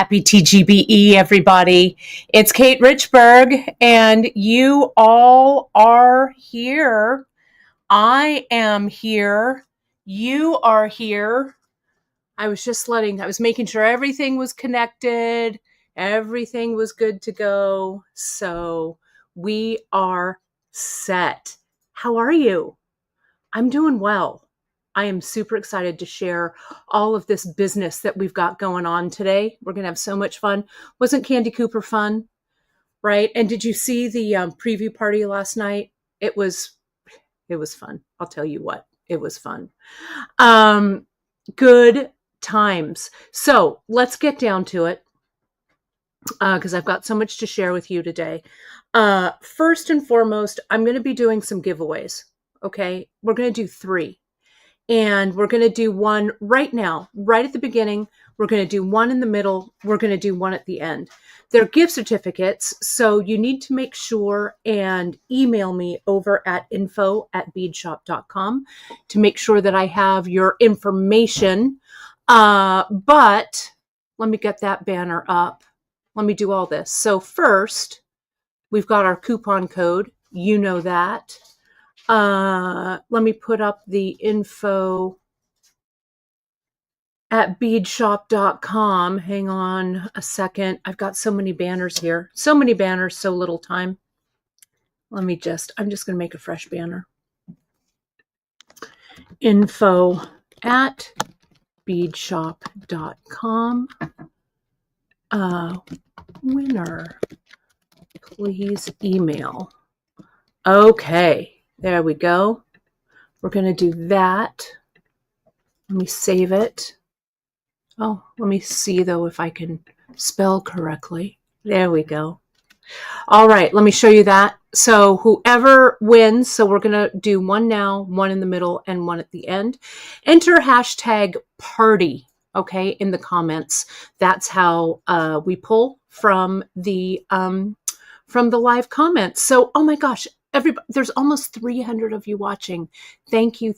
Happy TGBE, everybody. It's Kate Richburg, and you all are here. I am here. You are here. I was making sure everything was connected. Everything was good to go. So we are set. How are you? I'm doing well. I am super excited to share all of this business that we've got going on today. We're going to have so much fun. Wasn't Candy Cooper fun? Right? And did you see the preview party last night? It was fun. I'll tell you what, it was fun. Good times. So let's get down to it because I've got so much to share with you today. First and foremost, I'm going to be doing some giveaways. Okay. We're going to do 3. And we're going to do one right now, right at the beginning. We're going to do one in the middle. We're going to do one at the end. They're gift certificates, so you need to make sure and email me over at info@beadshop.com to make sure that I have your information. But let me get that banner up. Let me do all this. So first, we've got our coupon code. You know that. Let me put up the info at beadshop.com. Hang on a second. I've got so many banners here. So many banners, so little time. I'm just going to make a fresh banner. Info at beadshop.com. Winner, please email. Okay. There we go. We're going to do that. Let me save it. Oh, let me see, though, if I can spell correctly. There we go. All right, let me show you that. So whoever wins, so we're going to do one now, one in the middle, and one at the end. Enter hashtag party, okay, in the comments. That's how we pull from the live comments. So, oh my gosh. There's almost 300 of you watching. Thank you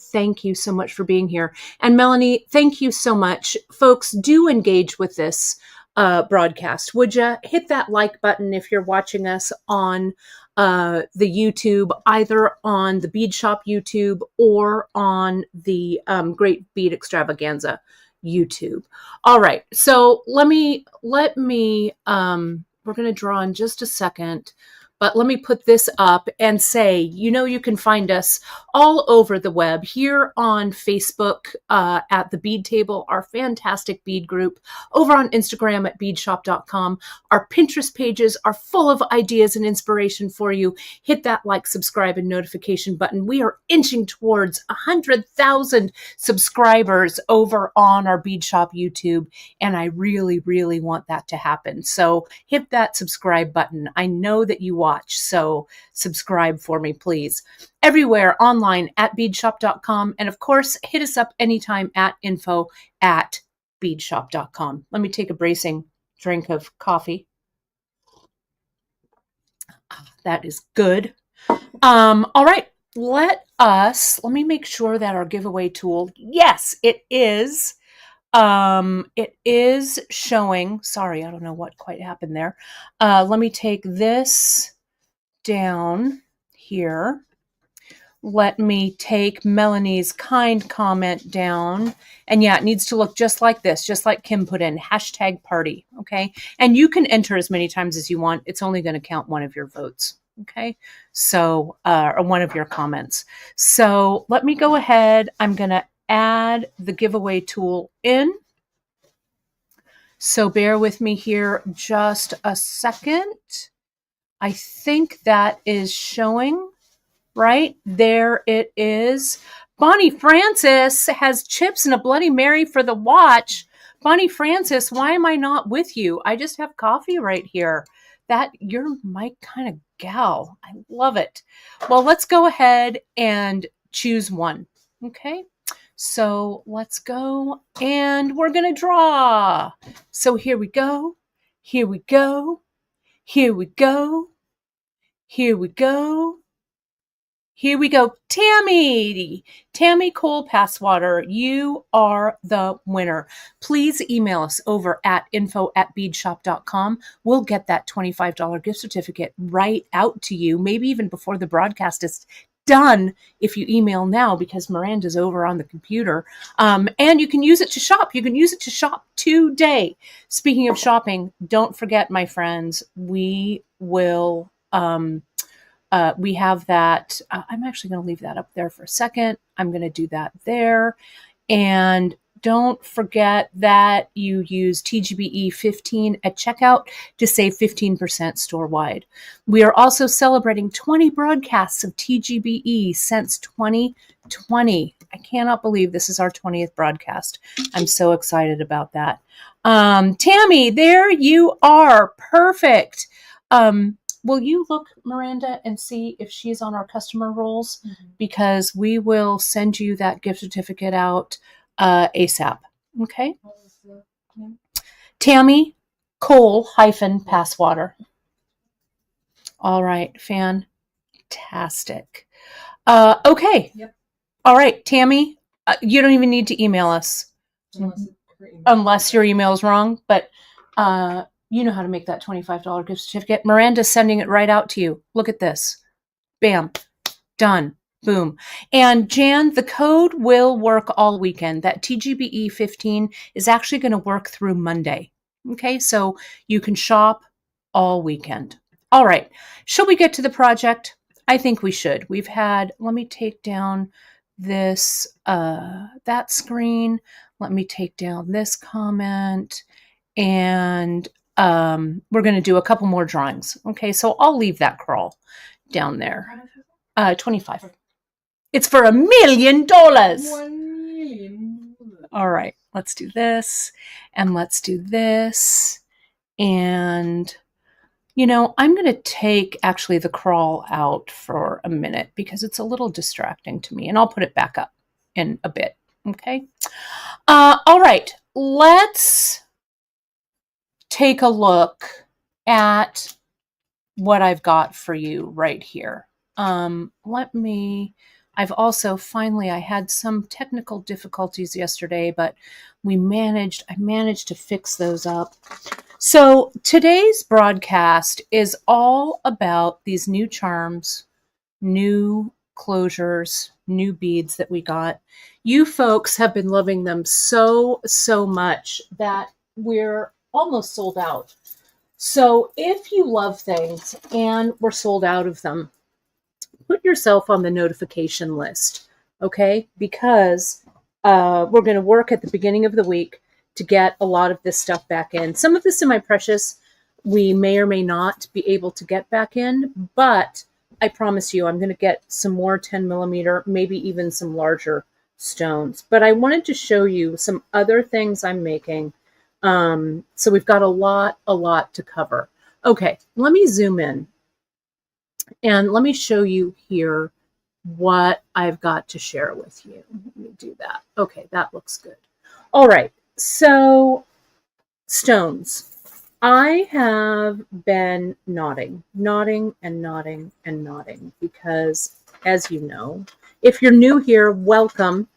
so much for being here. And Melanie, thank you so much. Folks, do engage with this broadcast. Would you hit that like button if you're watching us on the YouTube, either on the Bead Shop YouTube or on the Great Bead Extravaganza YouTube. All right, so let me. We're going to draw in just a second. But let me put this up and say, you can find us all over the web, here on Facebook at the Bead Table, our fantastic bead group, over on Instagram at beadshop.com. Our Pinterest pages are full of ideas and inspiration for you. Hit that like, subscribe, and notification button. We are inching towards 100,000 subscribers over on our Bead Shop YouTube, and I really, really want that to happen. So hit that subscribe button. I know that you watch. So subscribe for me, please. Everywhere online at beadshop.com. And of course, hit us up anytime at info@beadshop.com. Let me take a bracing drink of coffee. That is good. All right. Let me make sure that our giveaway tool, yes, it is. It is showing. Sorry, I don't know what quite happened there. Let me take this down here. Let me take Melanie's kind comment down. And yeah, it needs to look just like this, just like Kim put in, hashtag party. Okay. And you can enter as many times as you want. It's only going to count one of your votes. Okay. So, or one of your comments. So let me go ahead. I'm going to add the giveaway tool in. So bear with me here just a second. I think that is showing, right? There it is. Bonnie Francis has chips and a Bloody Mary for the watch. Bonnie Francis, why am I not with you? I just have coffee right here. You're my kind of gal. I love it. Well, let's go ahead and choose one. Okay. So let's go and we're going to draw. So here we go. Here we go. Here we go. Here we go. Here we go. Tammy Cole Passwater, you are the winner. Please email us over at info@beadshop.com. We'll get that $25 gift certificate right out to you, maybe even before the broadcast is done if you email now, because Miranda's over on the computer. And you can use it to shop. You can use it to shop today. Speaking of shopping, don't forget, my friends, we will... we have that. I'm actually going to leave that up there for a second. I'm going to do that there. And don't forget that you use TGBE 15 at checkout to save 15% store-wide. We are also celebrating 20 broadcasts of TGBE since 2020. I cannot believe this is our 20th broadcast. I'm so excited about that. Tammy, there you are. Perfect. Will you look, Miranda, and see if she's on our customer rolls? Mm-hmm. Because we will send you that gift certificate out ASAP. Okay? Tammy Cole Passwater. All right. Fantastic. Okay. Yep. All right, Tammy, you don't even need to email us. Unless your email is wrong, but... you know how to make that $25 gift certificate. Miranda's sending it right out to you. Look at this. Bam. Done. Boom. And Jan, the code will work all weekend. That TGBE 15 is actually going to work through Monday. Okay, so you can shop all weekend. All right. Shall we get to the project? I think we should. We've had, let me take down this, that screen. Let me take down this comment. And we're going to do a couple more drawings. Okay, so I'll leave that crawl down there. 25. It's for $1 million. $1 million. All right, let's do this, and let's do this. And, you know, I'm going to take actually the crawl out for a minute because it's a little distracting to me, and I'll put it back up in a bit. Okay. All right, let's take a look at what I've got for you right here. I've also finally, I had some technical difficulties yesterday, but I managed to fix those up. So today's broadcast is all about these new charms, new closures, new beads that we got. You folks have been loving them so much that we're almost sold out. So if you love things and we're sold out of them, put yourself on the notification list, okay? Because we're going to work at the beginning of the week to get a lot of this stuff back in. Some of the semi-precious we may or may not be able to get back in, but I promise you I'm going to get some more 10 millimeter, maybe even some larger stones. But I wanted to show you some other things I'm making. So we've got a lot to cover. Okay, let me zoom in and let me show you here what I've got to share with you. Let me do that. Okay, that looks good. All right, so stones. I have been knotting because, as you know, if you're new here, welcome.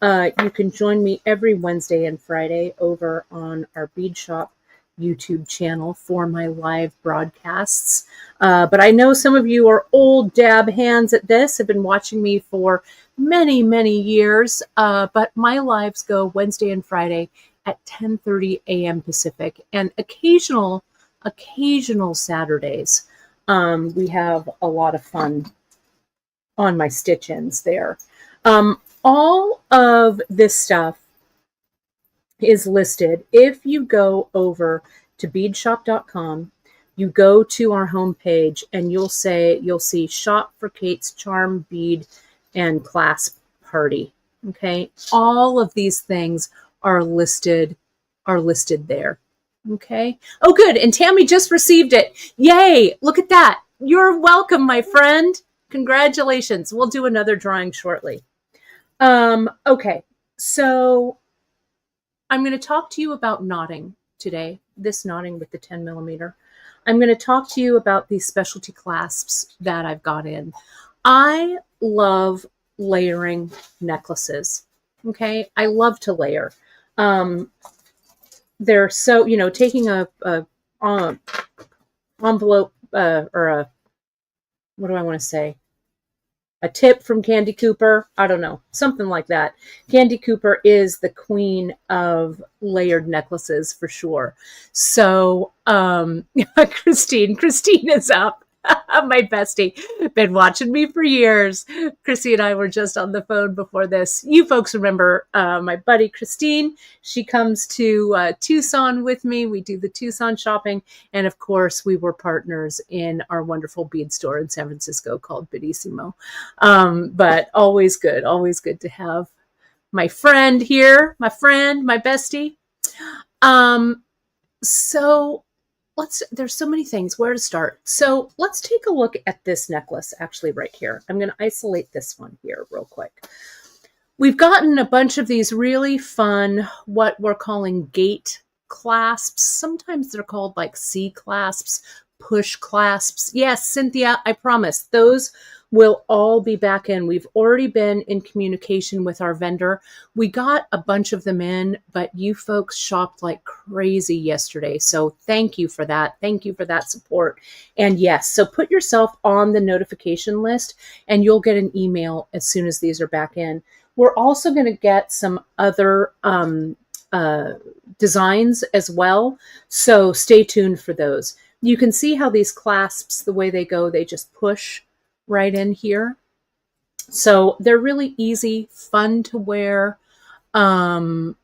You can join me every Wednesday and Friday over on our Bead Shop YouTube channel for my live broadcasts. But I know some of you are old dab hands at this, have been watching me for many years. But my lives go Wednesday and Friday at 10:30 a.m. Pacific, and occasional Saturdays. We have a lot of fun on my stitch-ins there. All of this stuff is listed. If you go over to beadshop.com, you go to our homepage and you'll see Shop for Kate's Charm, Bead, and Clasp Party. Okay, all of these things are listed there. Okay. Oh, good. And Tammy just received it. Yay! Look at that. You're welcome, my friend. Congratulations. We'll do another drawing shortly. Okay, so I'm going to talk to you about knotting today, this knotting with the 10 millimeter. I'm going to talk to you about these specialty clasps that I've got in. I love layering necklaces. Okay, I love to layer. They're so, taking a envelope or a, what do I want to say? A tip from Candy Cooper. I don't know, something like that. Candy Cooper is the queen of layered necklaces for sure. So, Christine is up. My bestie, been watching me for years. Chrissy and I were just on the phone before this. You folks remember my buddy Christine. She comes to Tucson with me. We do the Tucson shopping. And of course, we were partners in our wonderful bead store in San Francisco called Bidissimo. But always good to have my friend here, my bestie. So there's so many things where to start. So let's take a look at this necklace actually right here. I'm going to isolate this one here real quick. We've gotten a bunch of these really fun, what we're calling gate clasps. Sometimes they're called like C clasps, push clasps. Yes, Cynthia, I promise those will all be back in. We've already been in communication with our vendor. We got a bunch of them in, but you folks shopped like crazy yesterday. So thank you for that. Thank you for that support. And yes, so put yourself on the notification list and you'll get an email as soon as these are back in. We're also going to get some other designs as well. So stay tuned for those. You can see how these clasps, the way they go, they just push right in here. So they're really easy, fun to wear. And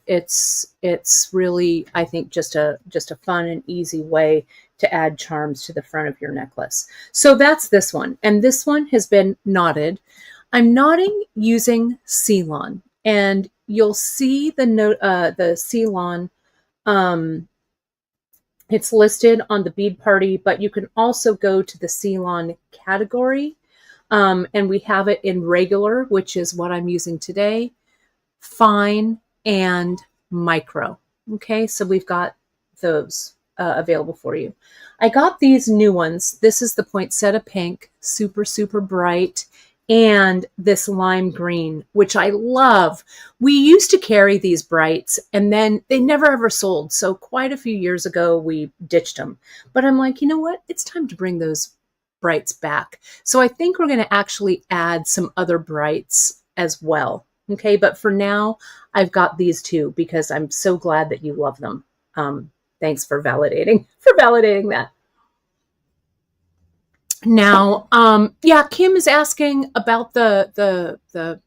it's really, I think, just a fun and easy way to add charms to the front of your necklace. So that's this one. And this one has been knotted. I'm knotting using Ceylon, and you'll see the Ceylon. It's listed on the Bead Party, but you can also go to the Ceylon category, and we have it in regular, which is what I'm using today, fine, and micro. Okay, so we've got those available for you. I got these new ones. This is the Poinsettia Pink, super, super bright, and this lime green, which I love. We used to carry these brights and then they never ever sold. So quite a few years ago, we ditched them. But I'm like, you know what? It's time to bring those brights back. So I think we're going to actually add some other brights as well. Okay, but for now, I've got these two because I'm so glad that you love them. Thanks for validating that. Now, yeah, Kim is asking about the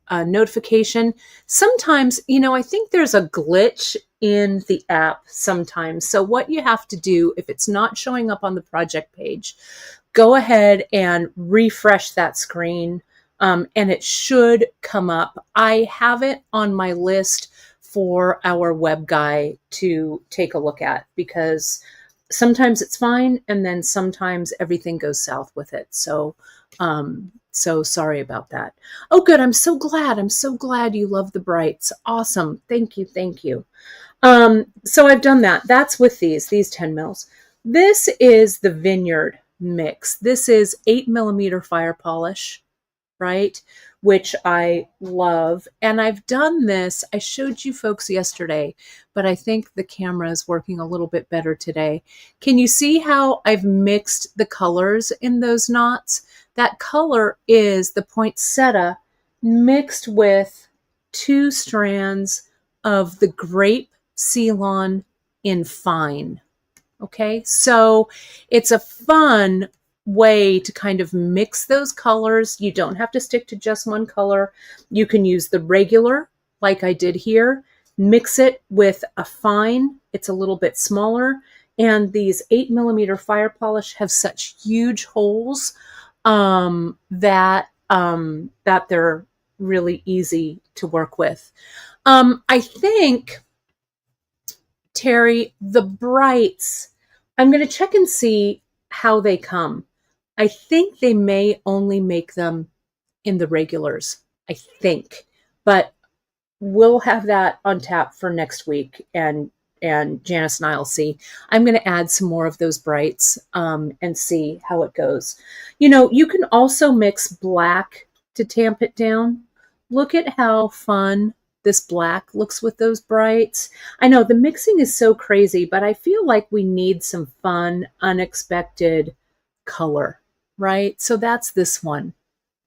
notification. Sometimes, I think there's a glitch in the app sometimes. So what you have to do, if it's not showing up on the project page, go ahead and refresh that screen, and it should come up. I have it on my list for our web guy to take a look at because sometimes it's fine, and then sometimes everything goes south with it. So, so sorry about that. Oh, good. I'm so glad you love the brights. Awesome. Thank you. So I've done that. That's with these 10 mils. This is the Vineyard mix. This is 8mm fire polish, right? Which I love. And I've done this. I showed you folks yesterday, but I think the camera is working a little bit better today. Can you see how I've mixed the colors in those knots? That color is the poinsettia mixed with 2 strands of the grape Ceylon in fine. Okay, so it's a fun way to kind of mix those colors. You don't have to stick to just one color. You can use the regular, like I did here, mix it with a fine. It's a little bit smaller. And these 8mm fire polish have such huge holes that they're really easy to work with. I think, Terry, the brights, I'm going to check and see how they come. I think they may only make them in the regulars, I think, but we'll have that on tap for next week. And and Janice and I will see. I'm going to add some more of those brights and see how it goes. You know, you can also mix black to tamp it down. Look at how fun this black looks with those brights. I know the mixing is so crazy, but I feel like we need some fun, unexpected color, right? So that's this one.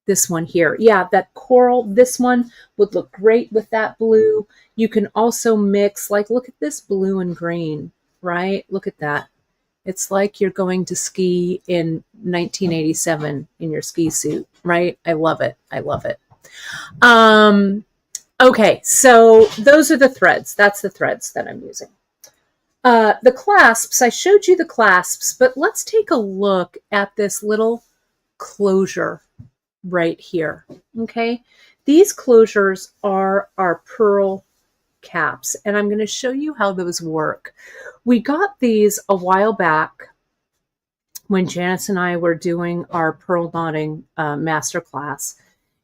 This one here. Yeah, that coral, this one would look great with that blue. You can also mix, like, look at this blue and green, right? Look at that. It's like you're going to ski in 1987 in your ski suit, right? I love it. I love it. Okay, so those are the threads. That's the threads that I'm using. The clasps, I showed you the clasps, but let's take a look at this little closure right here. Okay, these closures are our pearl caps, and I'm going to show you how those work. We got these a while back when Janice and I were doing our pearl knotting masterclass,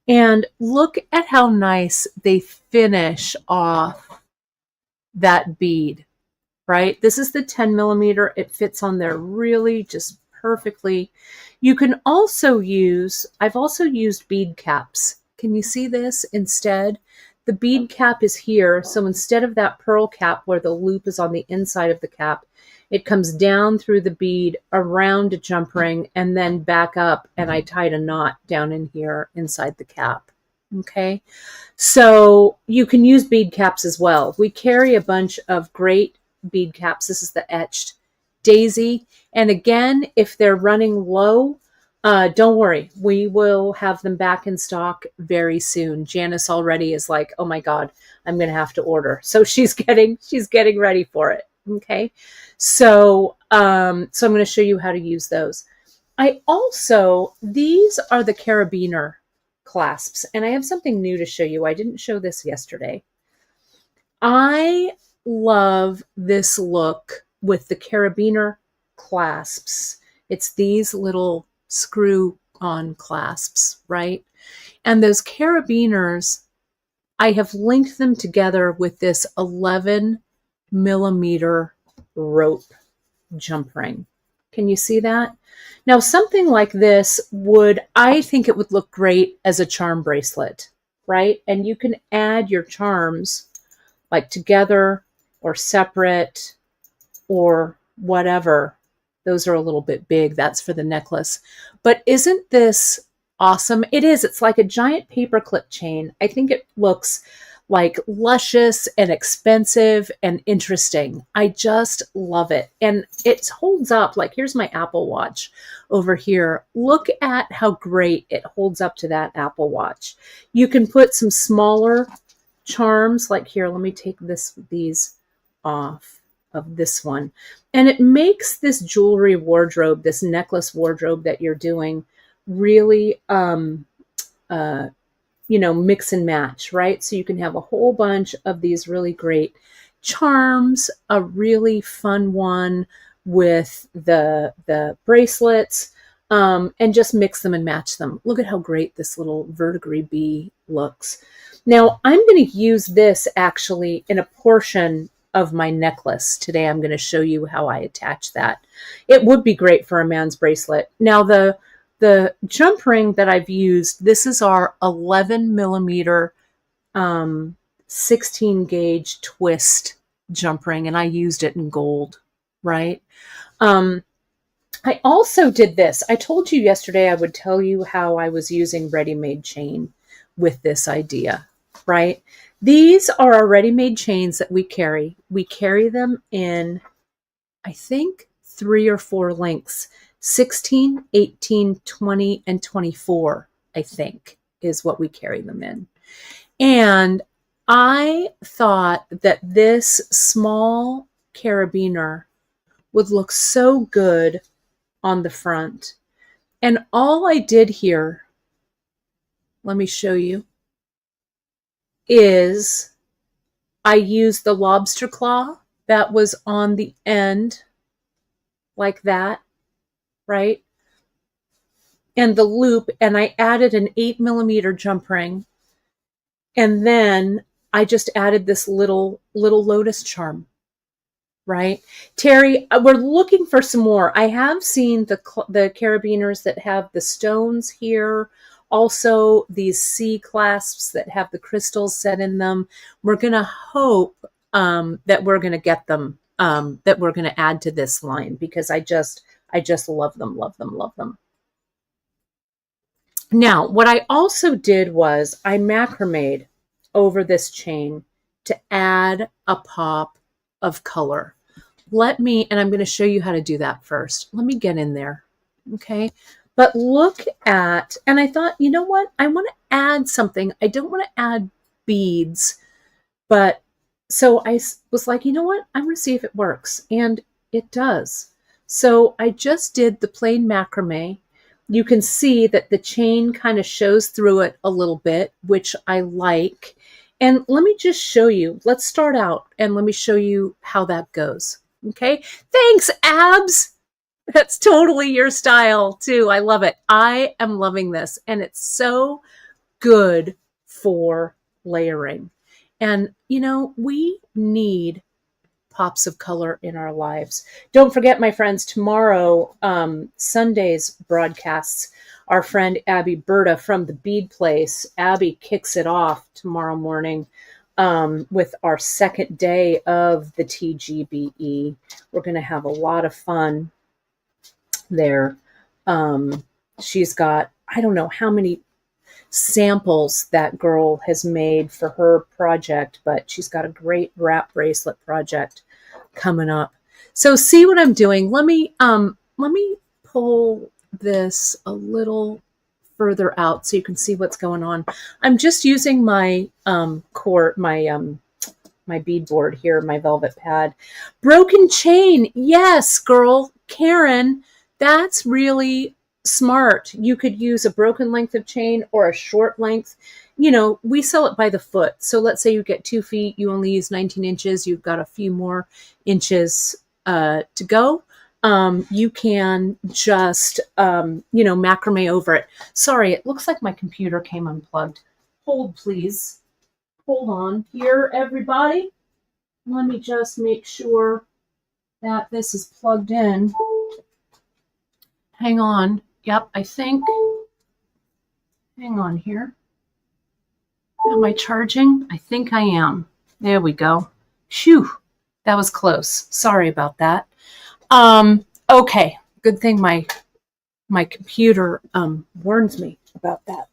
and look at how nice they finish off that bead, right? This is the 10 millimeter. It fits on there really just perfectly. You can also use, I've also used bead caps. Can you see this instead? The bead cap is here. So instead of that pearl cap where the loop is on the inside of the cap, it comes down through the bead around a jump ring and then back up, and I tied a knot down in here inside the cap. Okay, so you can use bead caps as well. We carry a bunch of great bead caps. This is the etched daisy. And again, if they're running low, don't worry. We will have them back in stock very soon. Janice already is like, oh my God, I'm going to have to order. So she's getting ready for it. Okay. So, I'm going to show you how to use those. These are the carabiner clasps, and I have something new to show you. I didn't show this yesterday. I love this look with the carabiner clasps. It's these little screw-on clasps, right? And those carabiners, I have linked them together with this 11 millimeter rope jump ring. Can you see that? Now, something like this I think it would look great as a charm bracelet, right? And you can add your charms like together or separate or whatever. Those are a little bit big. That's for the necklace. But isn't this awesome? It is. It's like a giant paperclip chain. I think it looks like luscious and expensive and interesting. I just love it. And it holds up. Like, here's my Apple Watch over here. Look at how great it holds up to that Apple Watch. You can put some smaller charms, like here, let me take these off of this one. And it makes this jewelry wardrobe, this necklace wardrobe that you're doing really, mix and match, right? So you can have a whole bunch of these really great charms, a really fun one with the bracelets, and just mix them and match them. Look at how great this little verdigris bee looks. Now, I'm going to use this actually in a portion of my necklace. Today, I'm going to show you how I attach that. It would be great for a man's bracelet. Now, the jump ring that I've used, this is our 11 millimeter 16 gauge twist jump ring, and I used it in gold, right? I also did this. I told you yesterday I would tell you how I was using ready-made chain with this idea, right? These are our ready-made chains that we carry. We carry them in, I think, 3 or 4 lengths. 16, 18, 20, and 24, I think, is what we carry them in. And I thought that this small carabiner would look so good on the front. And all I did here, let me show you, is I used the lobster claw that was on the end like that, right? And the loop, and I added an 8 millimeter jump ring. And then I just added this little lotus charm right? Terry, we're looking for some more. I have seen the carabiners that have the stones here. Also, these C clasps that have the crystals set in them. We're going to hope that we're going to get them, that we're going to add to this line, because I just love them, love them, love them. Now, what I also did was I macrameed over this chain to add a pop of color. And I'm going to show you how to do that first. Let me get in there. Okay. But look at, and I thought, you know what? I want to add something. I don't want to add beads, but so I was like, you know what? I'm going to see if it works. And it does. So I just did the plain macrame. You can see that the chain kind of shows through it a little bit, which I like. And let me just show you. Let's start out and let me show you how that goes. Okay. Thanks, Abs. That's totally your style too. I love it. I am loving this, and it's so good for layering. And you know, we need pops of color in our lives. Don't forget, my friends, tomorrow, Sunday's broadcasts, our friend Abby Berta from the Bead Place, Abby kicks it off tomorrow morning with our second day of the TGBE. We're going to have a lot of fun there. She's got, I don't know how many samples that girl has made for her project, but she's got a great wrap bracelet project coming up. So see what I'm doing. Let me pull this a little further out so you can see what's going on. I'm just using my my bead board here, my velvet pad. Broken chain. Yes, girl. Karen, that's really smart. You could use a broken length of chain or a short length. You know, we sell it by the foot. So let's say you get 2 feet, you only use 19 inches. You've got a few more inches to go. You can just, macrame over it. Sorry, it looks like my computer came unplugged. Hold, please. Hold on here, everybody. Let me just make sure that this is plugged in. Hang on. Yep, I think. Hang on here. Am I charging? I think I am. There we go. Phew, that was close. Sorry about that. Okay, good thing my computer warns me about that.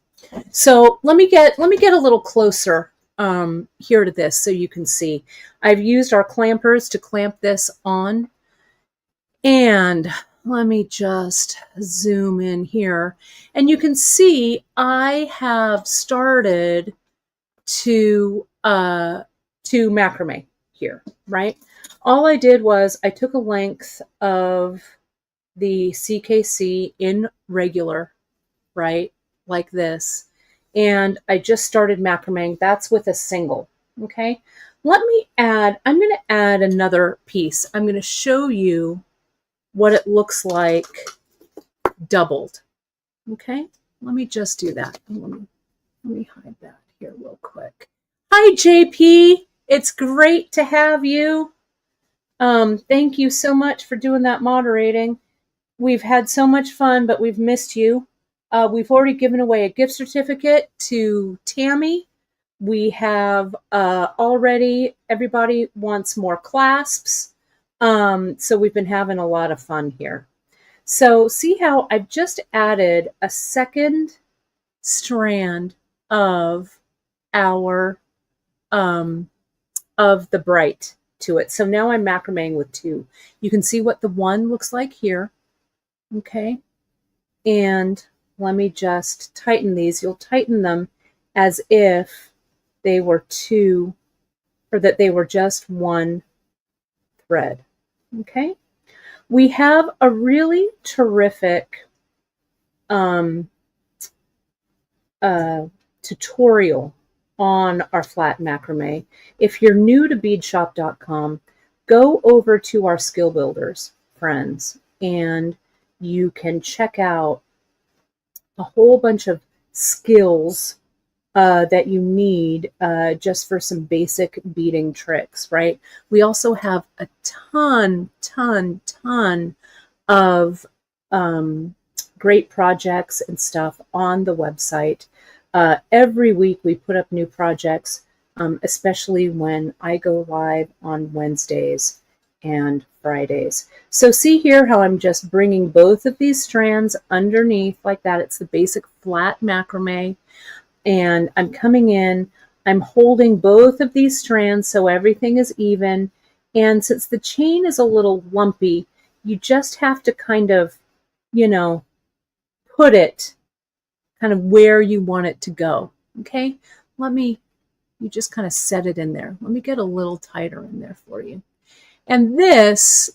So let me get a little closer here to this so you can see. I've used our clampers to clamp this on, and let me just zoom in here, and you can see I have started to macrame here, right? All I did was I took a length of the CKC in regular, right? Like this. And I just started macrameing. That's with a single, okay? I'm going to add another piece. I'm going to show you what it looks like doubled, okay? Let me just do that. Let me hide that here real quick. Hi, JP. It's great to have you. Thank you so much for doing that moderating. We've had so much fun, but we've missed you. We've already given away a gift certificate to Tammy. We have already, everybody wants more clasps. So we've been having a lot of fun here. So see how I've just added a second strand of our, of the bright to it. So now I'm macrameing with 2. You can see what the 1 looks like here. Okay. And let me just tighten these. You'll tighten them as if they were 2, or that they were just 1 thread. Okay. We have a really terrific tutorial on our flat macrame. If you're new to beadshop.com, go over to our skill builders, friends, and you can check out a whole bunch of skills that you need just for some basic beading tricks, right? We also have a ton of great projects and stuff on the website. Every week we put up new projects, especially when I go live on Wednesdays and Fridays. So see here how I'm just bringing both of these strands underneath like that. It's the basic flat macrame. And I'm coming in, I'm holding both of these strands so everything is even. And since the chain is a little lumpy, you just have to kind of, you know, put it kind of where you want it to go. Okay, you just kind of set it in there. Let me get a little tighter in there for you. And this,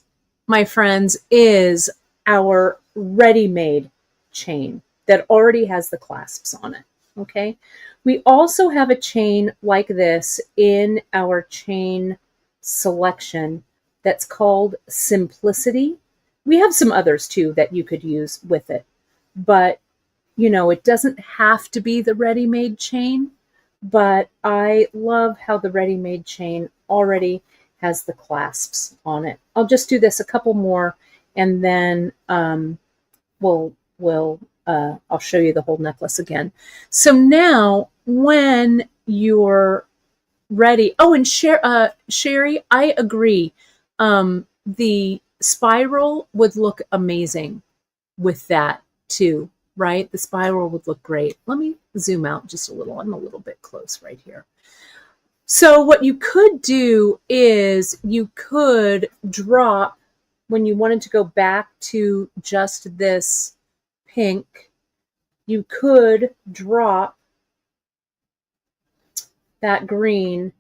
my friends, is our ready-made chain that already has the clasps on it. Okay, we also have a chain like this in our chain selection that's called Simplicity. We have some others too that you could use with it, but you know, it doesn't have to be the ready-made chain, but I love how the ready-made chain already has the clasps on it. I'll just do this a couple more and then I'll show you the whole necklace again. So now when you're ready, oh, and Sherry, I agree. The spiral would look amazing with that too, right? The spiral would look great. Let me zoom out just a little. I'm a little bit close right here. So what you could do is you could drop, when you wanted to go back to just this pink, you could drop that green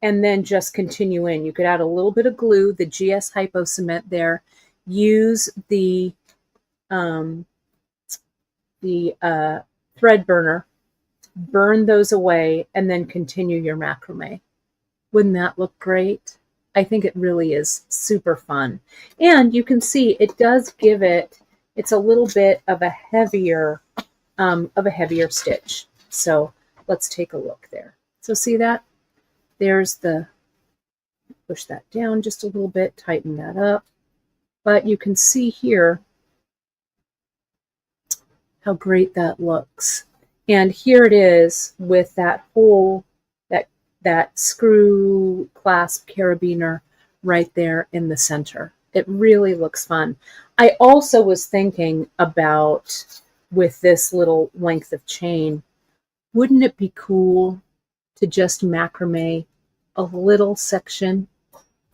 and then just continue in. You could add a little bit of glue, the GS Hypo Cement there, use the thread burner, burn those away, and then continue your macrame. Wouldn't that look great? I think it really is super fun. And you can see it does give it, it's a little bit of a heavier stitch. So let's take a look there. So see that? There's the, push that down just a little bit, tighten that up. But you can see here how great that looks. And here it is with that whole, that screw clasp carabiner right there in the center. It really looks fun. I also was thinking about, with this little length of chain, wouldn't it be cool to just macrame a little section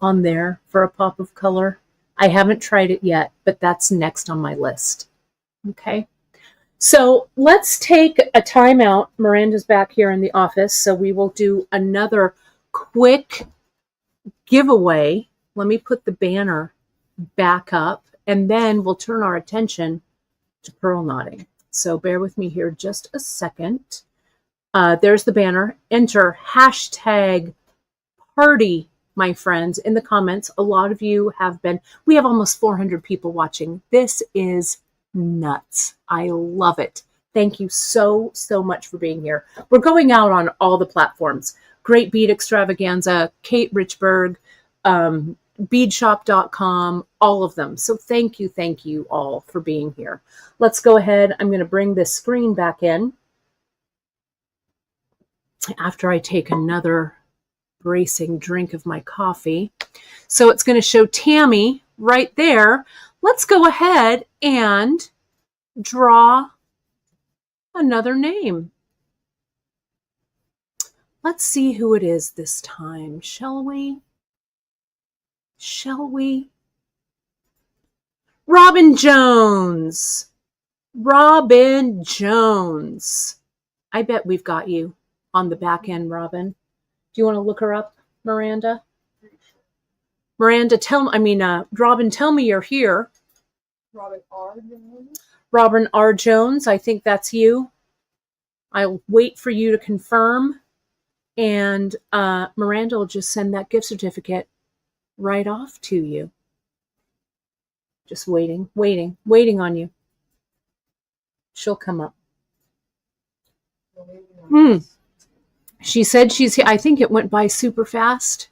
on there for a pop of color? I haven't tried it yet, but that's next on my list. Okay. So let's take a timeout. Miranda's back here in the office, so we will do another quick giveaway. Let me put the banner back up, and then we'll turn our attention to purl knotting. So bear with me here just a second. There's the banner. Enter hashtag party, my friends, in the comments. A lot of you have been, we have almost 400 people watching. This is nuts. I love it. Thank you so much for being here. We're going out on all the platforms. Great Bead Extravaganza, Kate Richburg, beadshop.com, all of them. So thank you all for being here. Let's go ahead. I'm going to bring this screen back in after I take another bracing drink of my coffee. So it's going to show Tammy right there. Let's go ahead and draw another name. Let's see who it is this time, shall we? Shall we? Robin Jones. Robin Jones. I bet we've got you on the back end, Robin. Do you want to look her up, Miranda? Miranda, Robin, tell me you're here. Robin R. Jones. Robin R. Jones, I think that's you. I'll wait for you to confirm. And Miranda will just send that gift certificate right off to you. Just waiting on you. She'll come up. She said she's here. I think it went by super fast.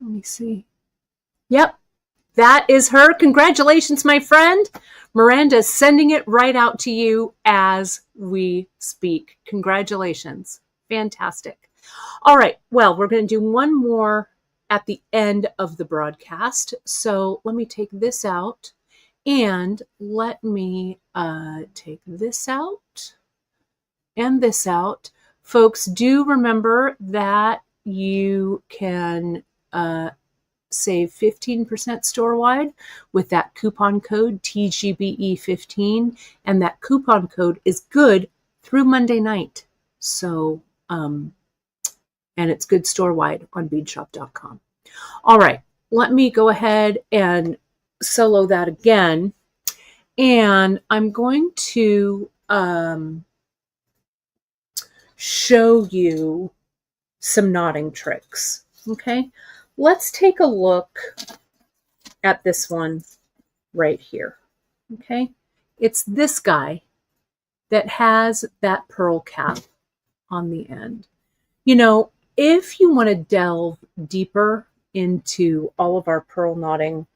Let me see. Yep, that is her. Congratulations, my friend. Miranda's sending it right out to you as we speak. Congratulations. Fantastic. All right. Well, we're going to do one more at the end of the broadcast. So let me take this out and let me take this out and this out. Folks, do remember that you can save 15% store-wide with that coupon code TGBE15, and that coupon code is good through Monday night. So, and it's good store-wide on beadshop.com. All right, let me go ahead and solo that again, and I'm going to show you some knotting tricks. Okay, let's take a look at this one right here. Okay, it's this guy that has that pearl cap on the end. You know, if you want to delve deeper into all of our pearl knotting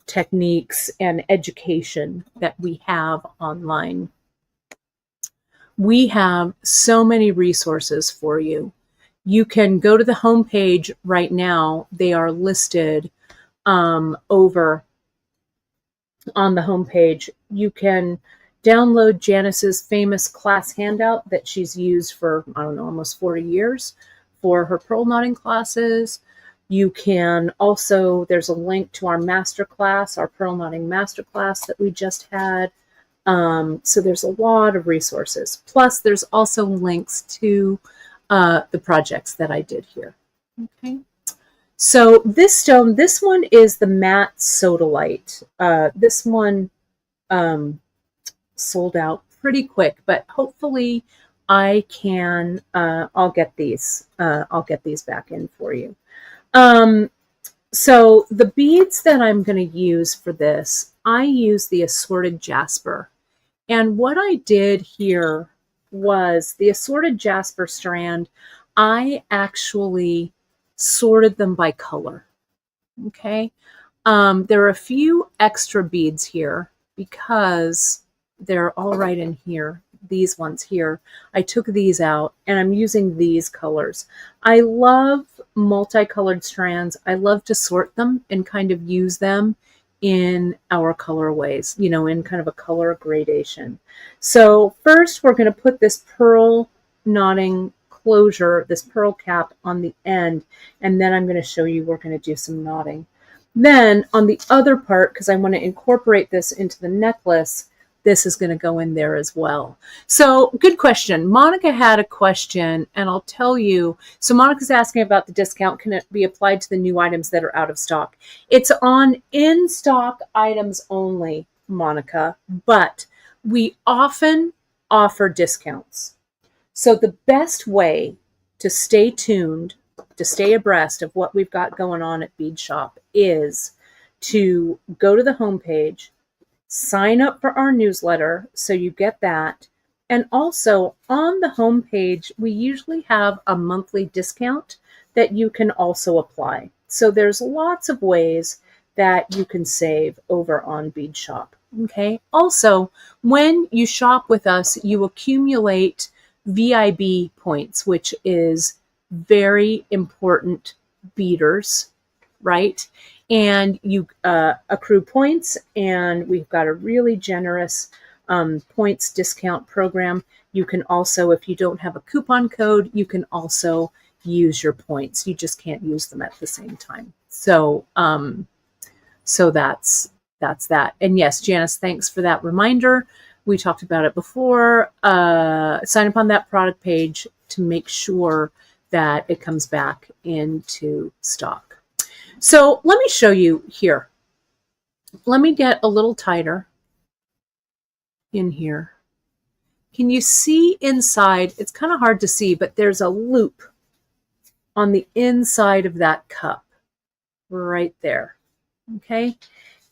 techniques and education that we have online, we have so many resources for you. You can go to the homepage right now. They are listed over on the homepage. You can download Janice's famous class handout that she's used for, I don't know, almost 40 years for her pearl knotting classes. You can also, there's a link to our masterclass, our pearl knotting masterclass that we just had. So there's a lot of resources. Plus, there's also links to the projects that I did here. Okay. So this stone, this one is the matte sodalite. This one sold out pretty quick, but hopefully I can. I'll get these. I'll get these back in for you. So the beads that I'm going to use for this, I use the assorted jasper. And what I did here was the assorted jasper strand, I actually sorted them by color. Okay. There are a few extra beads here because they're all right in here. These ones here, I took these out and I'm using these colors. I love multicolored strands. I love to sort them and kind of use them in our colorways, you know, in kind of a color gradation. So first we're going to put this pearl knotting closure, this pearl cap on the end, and then I'm going to show you we're going to do some knotting. Then on the other part, because I want to incorporate this into the necklace, this is going to go in there as well. So good question. Monica had a question, and I'll tell you. So Monica's asking about the discount. Can it be applied to the new items that are out of stock? It's on in-stock items only, Monica, but we often offer discounts. So the best way to stay tuned, to stay abreast of what we've got going on at Bead Shop is to go to the homepage, sign up for our newsletter so you get that. And also on the homepage, we usually have a monthly discount that you can also apply. So there's lots of ways that you can save over on Bead Shop. Okay. Also, when you shop with us, you accumulate VIB points, which is very important beaders, right? And you accrue points, and we've got a really generous points discount program. You can also, if you don't have a coupon code, you can also use your points. You just can't use them at the same time. So, so that's that. And yes, Janice, thanks for that reminder. We talked about it before. Sign up on that product page to make sure that it comes back into stock. So let me show you here. Let me get a little tighter in here. Can you see inside? It's kind of hard to see, but there's a loop on the inside of that cup right there. Okay.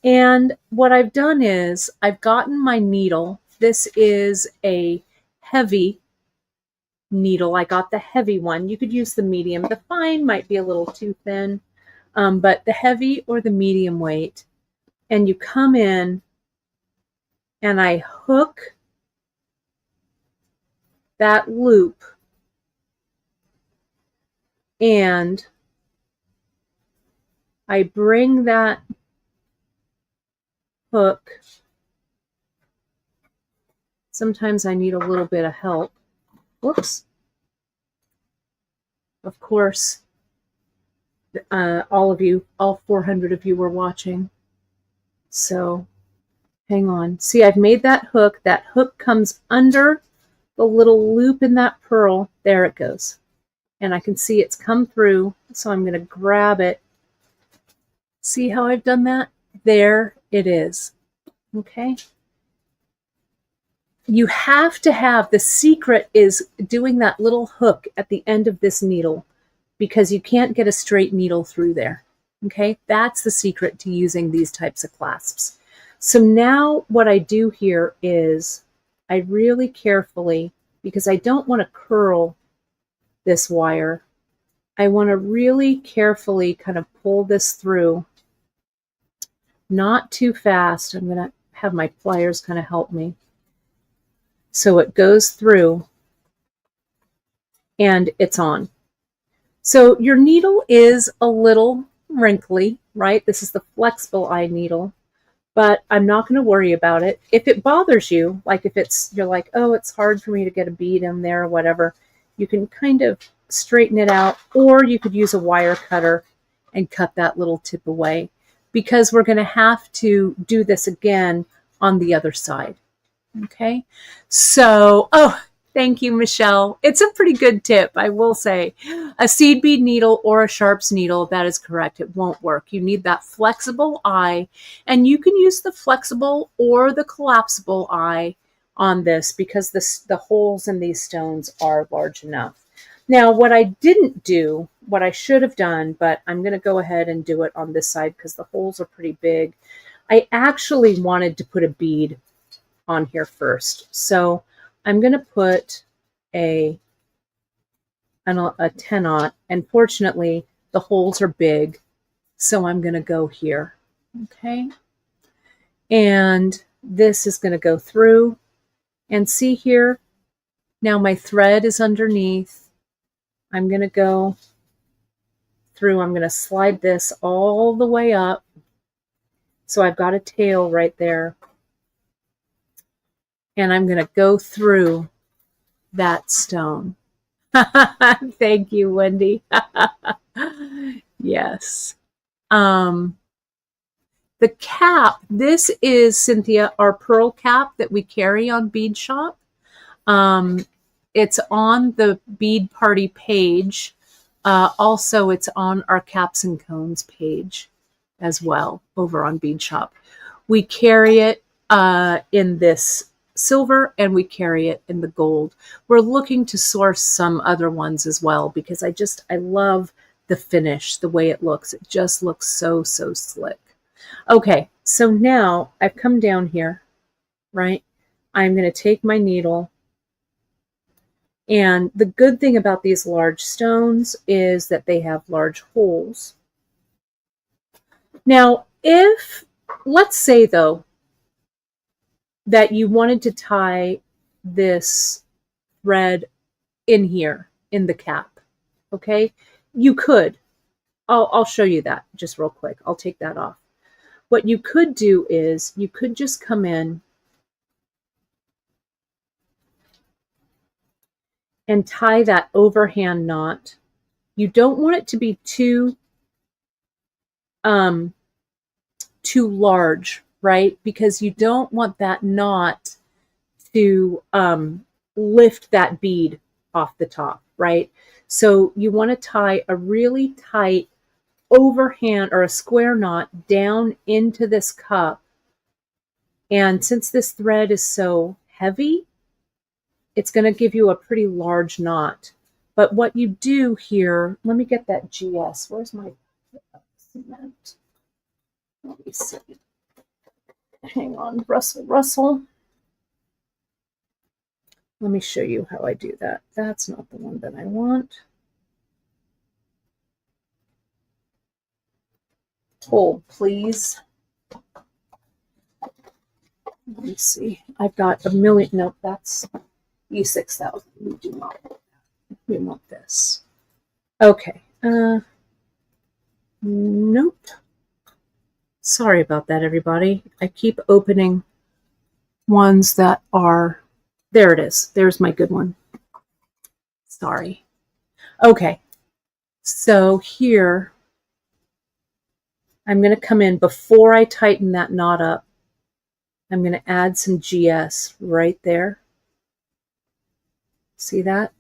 And what I've done is I've gotten my needle this is a heavy needle. I got the heavy one. You could use the medium. The fine might be a little too thin, but the heavy or the medium weight. And you come in and I hook that loop and I bring that hook. Sometimes I need a little bit of help. Whoops. Of course, all 400 of you were watching. So hang on. See, I've made that hook. That hook comes under the little loop in that pearl. There it goes. And I can see it's come through. So I'm going to grab it. See how I've done that? There it is. Okay. You have to have, the secret is doing that little hook at the end of this needle because you can't get a straight needle through there. Okay, that's the secret to using these types of clasps. So now what I do here is I really carefully, because I don't want to curl this wire, I want to really carefully kind of pull this through, not too fast. I'm going to have my pliers kind of help me. So it goes through and it's on. So your needle is a little wrinkly, right? This is the flexible eye needle, but I'm not going to worry about it. If it bothers you, like if you're like, oh, it's hard for me to get a bead in there or whatever, you can kind of straighten it out, or you could use a wire cutter and cut that little tip away because we're going to have to do this again on the other side. Okay, so, oh, thank you, Michelle. It's a pretty good tip, I will say. A seed bead needle or a sharps needle, that is correct. It won't work. You need that flexible eye, and you can use the flexible or the collapsible eye on this because the holes in these stones are large enough. Now, what I didn't do, what I should have done, but I'm going to go ahead and do it on this side because the holes are pretty big. I actually wanted to put a bead on here first. So I'm going to put a 10-aught, and fortunately the holes are big, so I'm going to go here. Okay. And this is going to go through, and see here, now my thread is underneath. I'm going to go through, I'm going to slide this all the way up. So I've got a tail right there. And I'm going to go through that stone. Thank you, Wendy. Yes. The cap, this is, Cynthia, our pearl cap that we carry on Bead Shop. It's on the Bead Party page. Also, it's on our Caps and Cones page as well over on Bead Shop. We carry it in this silver and we carry it in the gold. We're looking to source some other ones as well because I love the finish, the way it looks. It just looks so slick. Okay, so now I've come down here, right? I'm going to take my needle, and the good thing about these large stones is that they have large holes. Now, let's say though, that you wanted to tie this thread in here in the cap, okay? You could. I'll show you that just real quick. I'll take that off. What you could do is you could just come in and tie that overhand knot. You don't want it to be too large, right? Because you don't want that knot to lift that bead off the top, right? So you want to tie a really tight overhand or a square knot down into this cup. And since this thread is so heavy, it's going to give you a pretty large knot. But what you do here, let me get that GS. Where's my cement? Let me see. Hang on, Russell. let me show you how I do that. That's not the one that I want. Hold, please. Let me see. I've got a million. Nope, that's E6000. We do not want that. We want this. Okay. Nope. Sorry about that, everybody. I keep opening ones that are... There it is. There's my good one. Sorry. Okay. So here, I'm going to come in before I tighten that knot up. I'm going to add some GS right there. See that?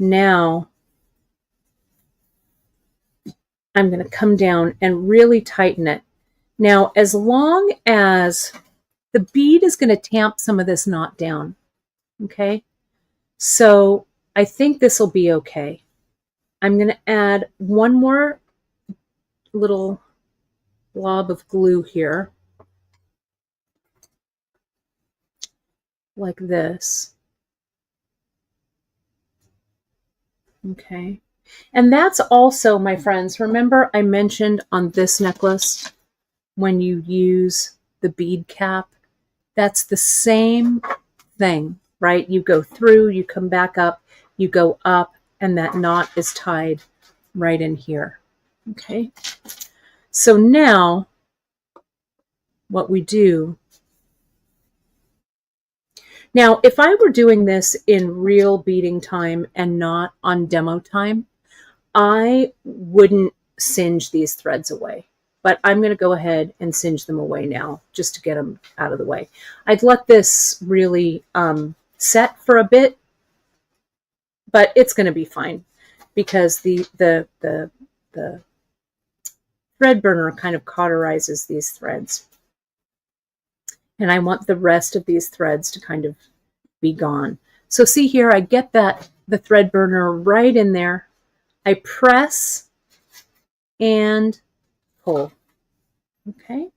Now, I'm going to come down and really tighten it. Now, as long as the bead is going to tamp some of this knot down, okay? So I think this will be okay. I'm going to add one more little blob of glue here, like this. Okay. And that's also, my friends, remember I mentioned on this necklace, when you use the bead cap, that's the same thing, right? You go through, you come back up, you go up, and that knot is tied right in here. Okay. So now what we do, now if I were doing this in real beading time and not on demo time, I wouldn't singe these threads away, but I'm going to go ahead and singe them away now just to get them out of the way. I'd let this really set for a bit, but it's going to be fine because the thread burner kind of cauterizes these threads. And I want the rest of these threads to kind of be gone. So see here, I get the thread burner right in there. I press and pull. Okay.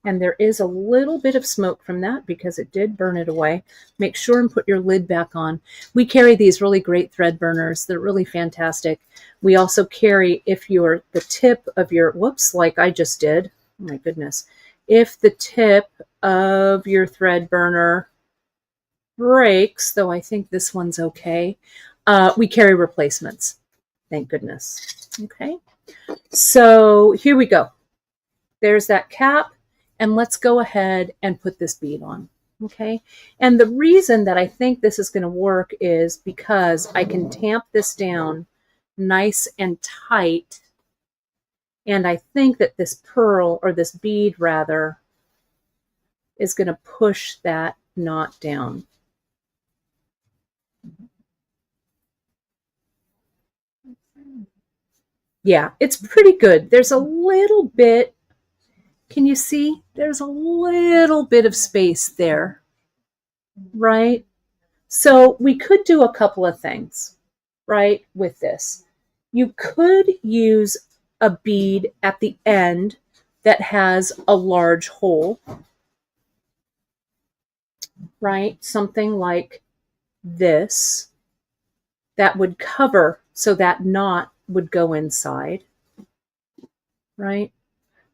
And there is a little bit of smoke from that because it did burn it away. Make sure and put your lid back on. We carry these really great thread burners. They're really fantastic. We also carry, if you're the tip of your, whoops, like I just did, oh my goodness, if the tip of your thread burner breaks, though I think this one's okay, we carry replacements. Thank goodness. Okay. So here we go. There's that cap. And let's go ahead and put this bead on, okay? And the reason that I think this is going to work is because I can tamp this down nice and tight. And I think that this pearl, or this bead rather, is going to push that knot down. Yeah, it's pretty good. There's a little bit, can you see? There's a little bit of space there, right? So we could do a couple of things, right, with this. You could use a bead at the end that has a large hole, right? Something like this that would cover so that knot would go inside, right?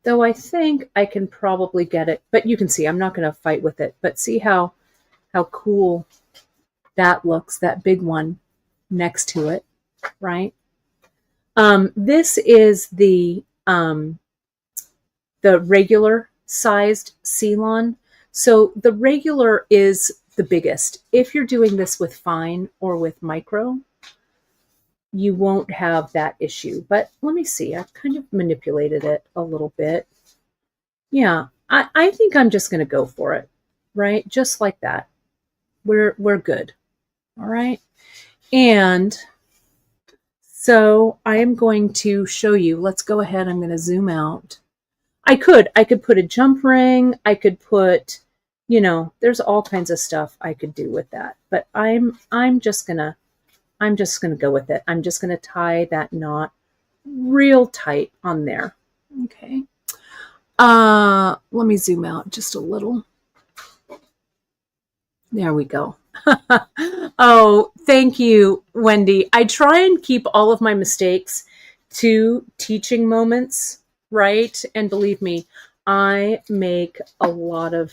Though I think I can probably get it, but you can see I'm not going to fight with it. But see how cool that looks, that big one next to it, right? This is the regular sized Ceylon. So the regular is the biggest. If you're doing this with fine or with micro, you won't have that issue. But let me see, I've kind of manipulated it a little bit. Yeah, I think I'm just going to go for it, right? Just like that. We're good. All right. And so I am going to show you, let's go ahead. I'm going to zoom out. I could put a jump ring. I could put, you know, there's all kinds of stuff I could do with that, but I'm just going to go with it. I'm just going to tie that knot real tight on there. Okay. Let me zoom out just a little. There we go. Oh, thank you, Wendy. I try and keep all of my mistakes to teaching moments, right? And believe me, I make a lot of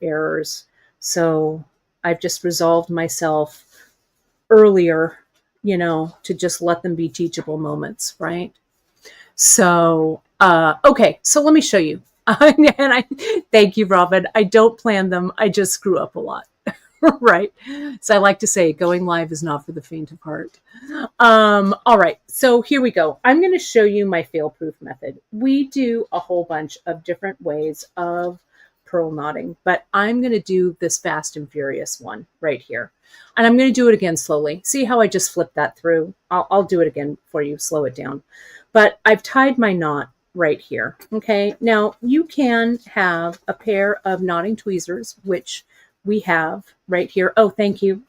errors. So I've just resolved myself earlier, to just let them be teachable moments, right? So, okay, so let me show you. And I thank you, Robin. I don't plan them. I just screw up a lot. Right. So I like to say going live is not for the faint of heart. All right. So here we go. I'm going to show you my fail-proof method. We do a whole bunch of different ways of pearl knotting, but I'm going to do this fast and furious one right here. And I'm going to do it again slowly. See how I just flipped that through? I'll do it again for you. Slow it down. But I've tied my knot right here. Okay. Now you can have a pair of knotting tweezers, which we have right here. Oh, thank you.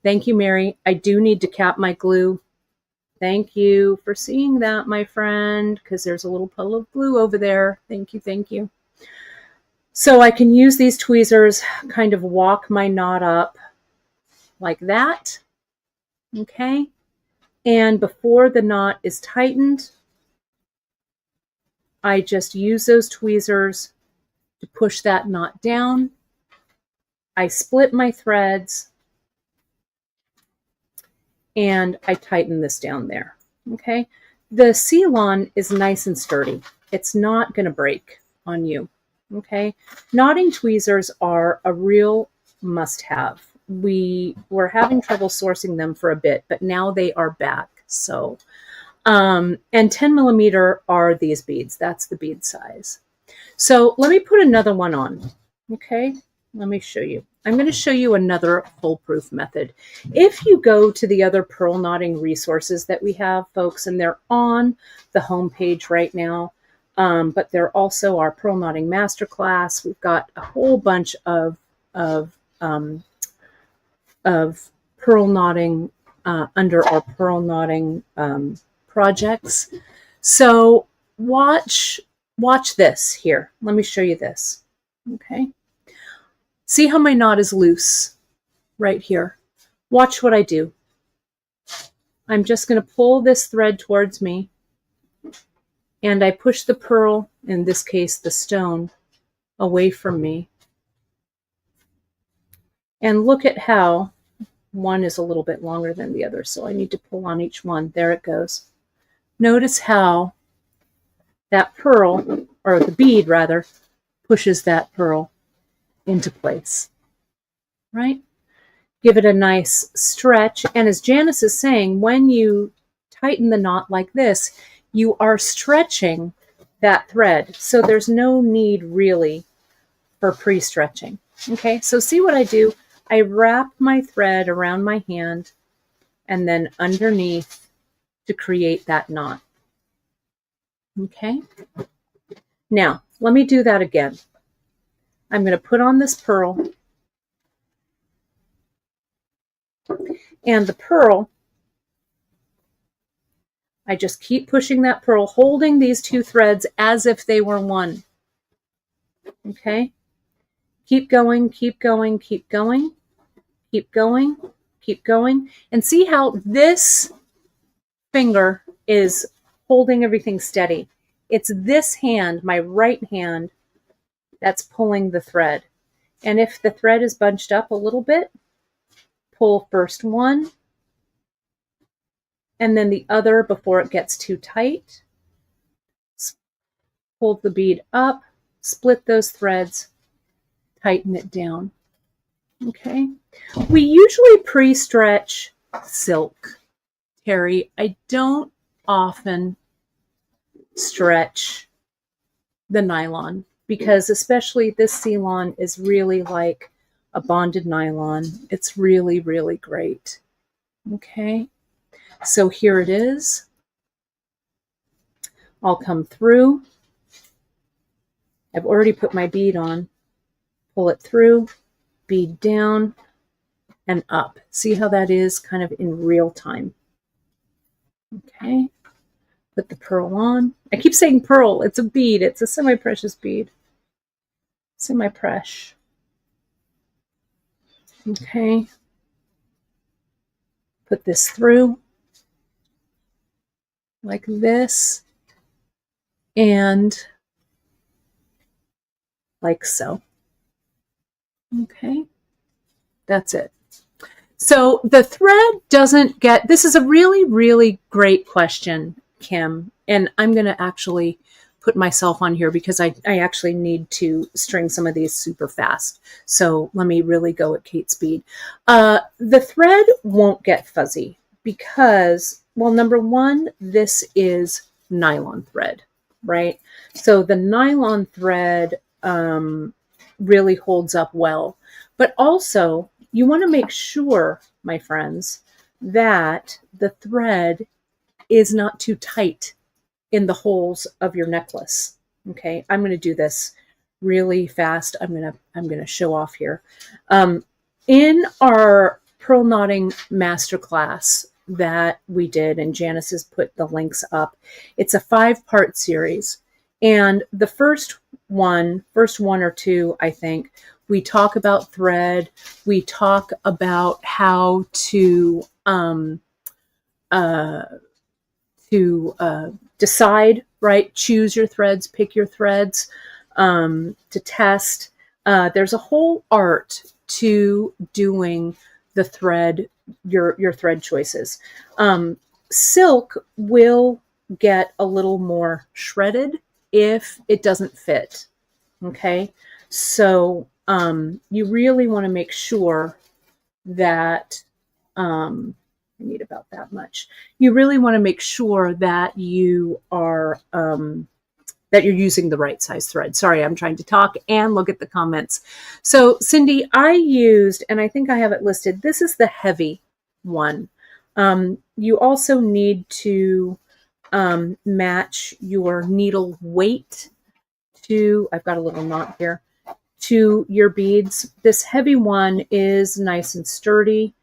Thank you, Mary. I do need to cap my glue. Thank you for seeing that, my friend, because there's a little puddle of glue over there. Thank you. Thank you. So I can use these tweezers, kind of walk my knot up like that. Okay. And before the knot is tightened, I just use those tweezers to push that knot down. I split my threads and I tighten this down there. Okay. The Ceylon is nice and sturdy. It's not going to break on you. Okay. Knotting tweezers are a real must-have. We were having trouble sourcing them for a bit, but now they are back. So, and 10 millimeter are these beads. That's the bead size. So let me put another one on. Okay. Let me show you. I'm going to show you another foolproof method. If you go to the other pearl knotting resources that we have, folks, and they're on the homepage right now, but they're also our pearl knotting masterclass. We've got a whole bunch of pearl knotting under our pearl knotting projects. So watch this here. Let me show you this. Okay. See how my knot is loose right here. Watch what I do. I'm just going to pull this thread towards me and I push the pearl, in this case the stone, away from me. And look at how one is a little bit longer than the other, so I need to pull on each one. There it goes. Notice how that pearl, or the bead rather, pushes that pearl into place, right? Give it a nice stretch. And as Janice is saying, when you tighten the knot like this, you are stretching that thread. So there's no need really for pre-stretching. Okay, so see what I do? I wrap my thread around my hand and then underneath to create that knot. Okay, now let me do that again. I'm going to put on this pearl, and the pearl, I just keep pushing that pearl, holding these two threads as if they were one. Okay, keep going, keep going, keep going, keep going, keep going, and see how this finger is holding everything steady. It's this hand, my right hand, that's pulling the thread. And if the thread is bunched up a little bit, pull first one and then the other before it gets too tight. Pull the bead up, split those threads, tighten it down. Okay. We usually pre-stretch silk, Terry. I don't often stretch the nylon, because especially this Ceylon is really like a bonded nylon. It's really, really great. Okay, so here it is. I'll come through. I've already put my bead on. Pull it through, bead down, and up. See how that is kind of in real time. Okay, put the pearl on. I keep saying pearl, it's a bead. It's a semi-precious bead. Semi-precious. Okay. Put this through like this and like so. Okay. That's it. So the thread doesn't get, this is a really, really great question, Kim. And I'm going to actually put myself on here because I actually need to string some of these super fast. So let me really go at Kate speed. The thread won't get fuzzy because, well, number one, this is nylon thread, right? So the nylon thread really holds up well. But also, you want to make sure, my friends, that the thread is not too tight in the holes of your necklace. Okay, I'm going to do this really fast. I'm going to show off here. In our pearl knotting masterclass that we did, and Janice has put the links up, it's a 5-part series. And the first one or two, I think, we talk about thread. We talk about how to decide, right? Choose your threads, pick your threads, to test. There's a whole art to doing the thread, your thread choices. Silk will get a little more shredded if it doesn't fit. Okay, so you really want to make sure that I need about that much. You really want to make sure that you are that you're using the right size thread. Sorry, I'm trying to talk and look at the comments. So Cindy, I used, and I think I have it listed, this is the heavy one. You also need to match your needle weight to, I've got a little knot here, to your beads. This heavy one is nice and sturdy.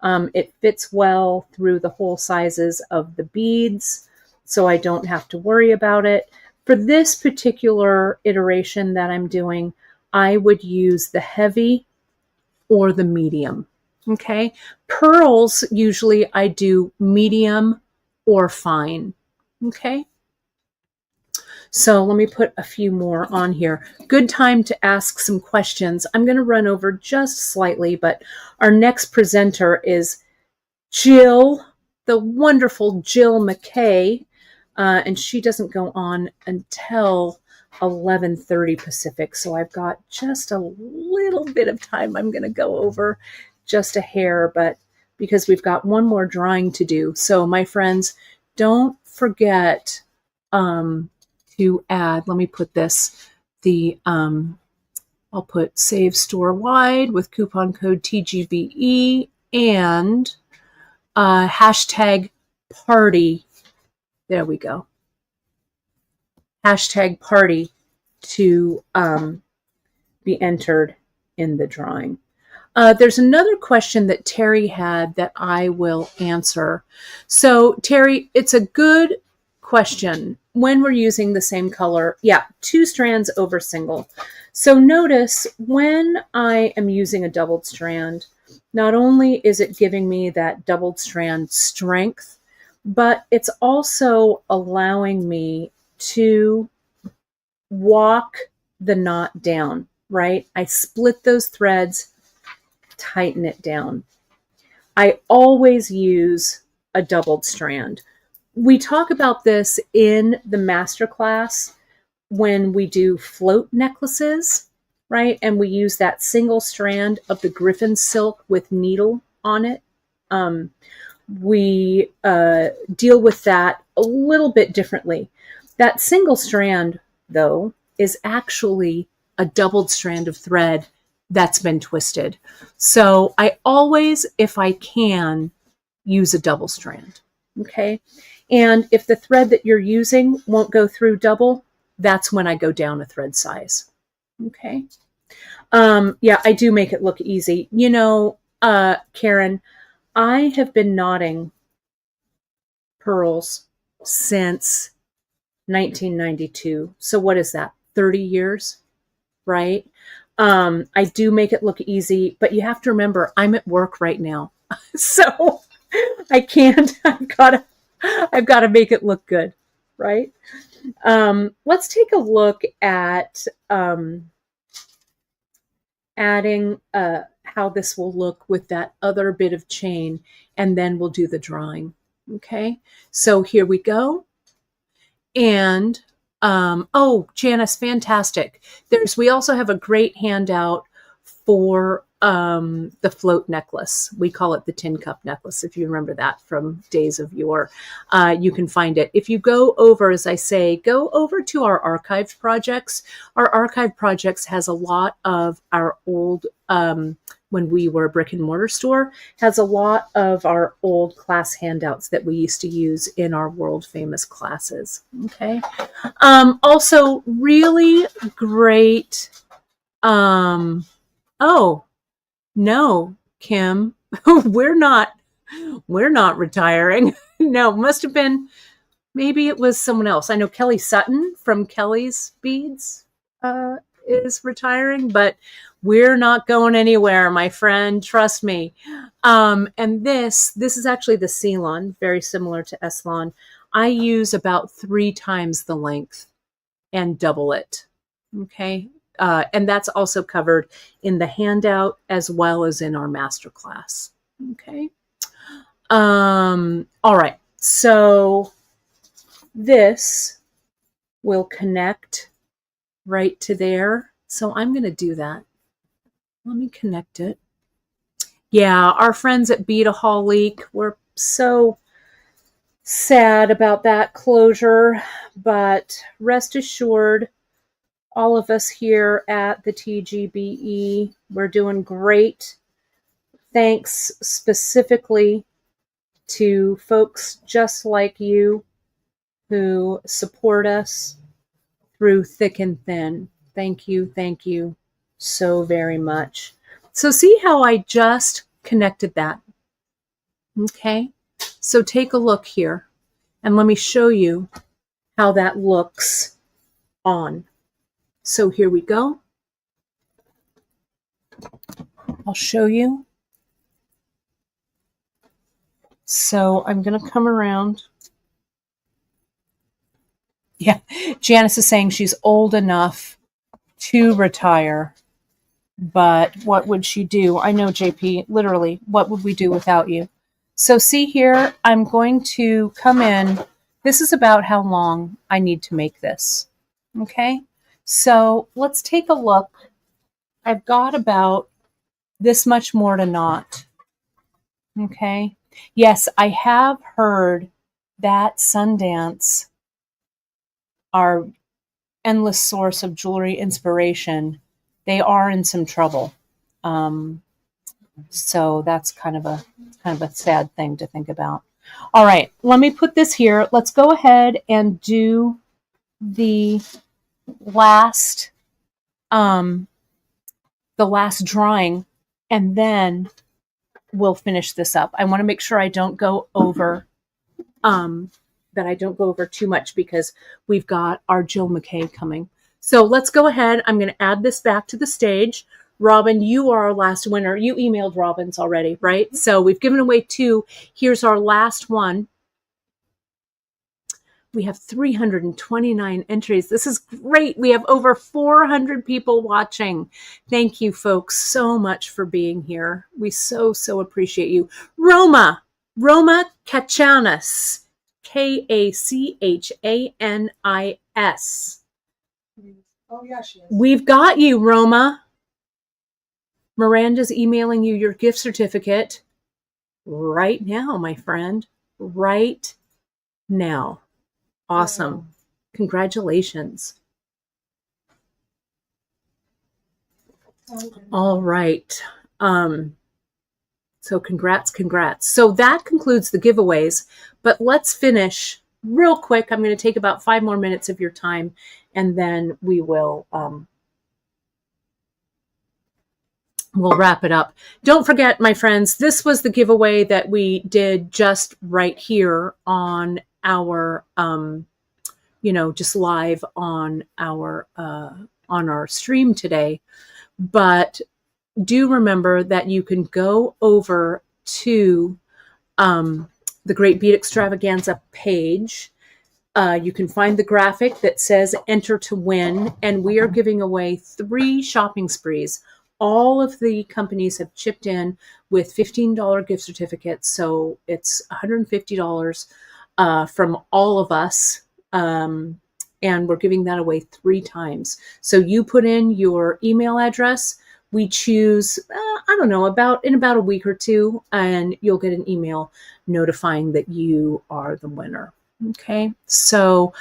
It fits well through the whole sizes of the beads, so I don't have to worry about it. For this particular iteration that I'm doing, I would use the heavy or the medium. Okay. Pearls, usually I do medium or fine. Okay. So let me put a few more on here. Good time to ask some questions. I'm going to run over just slightly, but our next presenter is Jill, the wonderful Jill McKay, and she doesn't go on until 11:30 Pacific. So I've got just a little bit of time. I'm going to go over just a hair, but because we've got one more drawing to do. So my friends, don't forget to add, let me put this, I'll put save store wide with coupon code TGBE and hashtag party. There we go. Hashtag party to be entered in the drawing. There's another question that Terry had that I will answer. So Terry, it's a good question. When we're using the same color, yeah, 2 strands over single. So notice when I am using a doubled strand, not only is it giving me that doubled strand strength, but it's also allowing me to walk the knot down, right? I split those threads, tighten it down. I always use a doubled strand. We talk about this in the masterclass when we do float necklaces, right? And we use that single strand of the griffin silk with needle on it. We deal with that a little bit differently. That single strand, though, is actually a doubled strand of thread that's been twisted. So I always, if I can, use a double strand. Okay. And if the thread that you're using won't go through double, that's when I go down a thread size. Okay. Yeah, I do make it look easy. You know, Karen, I have been knotting pearls since 1992. So what is that? 30 years, right? I do make it look easy, but you have to remember I'm at work right now. So I can't, I've got to make it look good, right? Let's take a look at adding how this will look with that other bit of chain, and then we'll do the drawing. Okay, so here we go. And oh, Janice, fantastic. We also have a great handout for the float necklace. We call it the tin cup necklace, if you remember that from days of yore. You can find it. If you go over, as I say, go over to our archived projects. Our archived projects has a lot of our old, when we were a brick and mortar store, has a lot of our old class handouts that we used to use in our world famous classes. Okay. Also really great. Oh, no, Kim, we're not retiring. No, must have been, maybe it was someone else. I know Kelly Sutton from Kelly's Beads is retiring, but we're not going anywhere, my friend. Trust me. And this is actually the Ceylon, very similar to Eslon. I use about 3 times the length and double it. Okay. And that's also covered in the handout as well as in our masterclass. Okay. All right. So this will connect right to there. So I'm going to do that. Let me connect it. Yeah, our friends at Bead were so sad about that closure, but rest assured, all of us here at the TGBE, we're doing great. Thanks specifically to folks just like you who support us through thick and thin. Thank you so very much. So see how I just connected that? Okay, so take a look here and let me show you how that looks on. So here we go. I'll show you. So I'm going to come around. Yeah, Janice is saying she's old enough to retire, but what would she do? I know, JP, literally, what would we do without you? So see here, I'm going to come in. This is about how long I need to make this. Okay, so let's take a look. I've got about this much more to knot. Okay, yes, I have heard that Sundance, our endless source of jewelry inspiration, they are in some trouble. So that's kind of a sad thing to think about. All right, let me put this here. Let's go ahead and do the last drawing, and then we'll finish this up. I want to make sure I don't go over too much because we've got our Jill McKay coming. So let's go ahead. I'm going to add this back to the stage. Robin, you are our last winner. You emailed Robin's already, right? So we've given away 2. Here's our last one. We have 329 entries. This is great. We have over 400 people watching. Thank you, folks, so much for being here. We so appreciate you. Roma Kachanis. Kachanis. Oh, yeah, she is. We've got you, Roma. Miranda's emailing you your gift certificate right now, my friend. Right now. Awesome. Wow. Congratulations. Okay. All right. So congrats. So that concludes the giveaways, but let's finish real quick. I'm going to take about 5 more minutes of your time, and then we will we'll wrap it up. Don't forget, my friends, this was the giveaway that we did just right here on our just live on our stream today. but do remember that you can go over to the Great Bead Extravaganza page. You can find the graphic that says enter to win, and we are giving away 3 shopping sprees. All of the companies have chipped in with $15 gift certificates, so it's $150 from all of us, and we're giving that away 3 times. So you put in your email address, we choose, I don't know, in about a week or 2, and you'll get an email notifying that you are the winner. Okay, so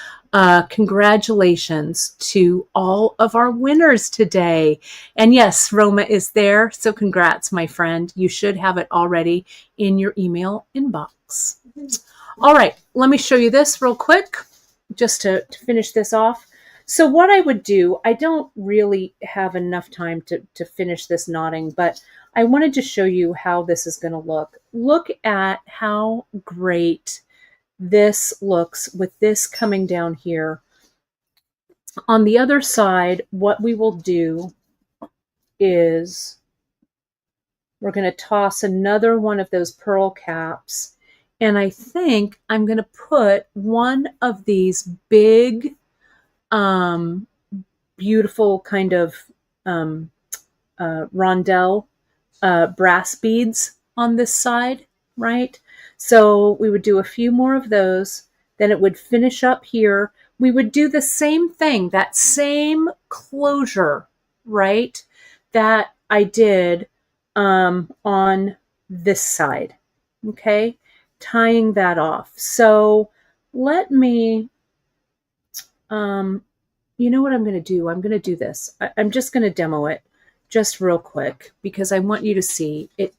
congratulations to all of our winners today. And yes, Roma is there, so congrats, my friend. You should have it already in your email inbox. All right, let me show you this real quick, just to finish this off. So what I would do, I don't really have enough time to finish this knotting, but I wanted to show you how this is going to look. Look at how great this looks with this coming down here. On the other side, what we will do is we're going to toss another one of those pearl caps, and I think I'm going to put one of these big, beautiful kind of rondelle brass beads on this side, right? So we would do a few more of those. Then it would finish up here. We would do the same thing, that same closure, right, that I did on this side, okay, tying that off. So let me, you know what I'm going to do? I'm going to do this. I'm just going to demo it just real quick because I want you to see it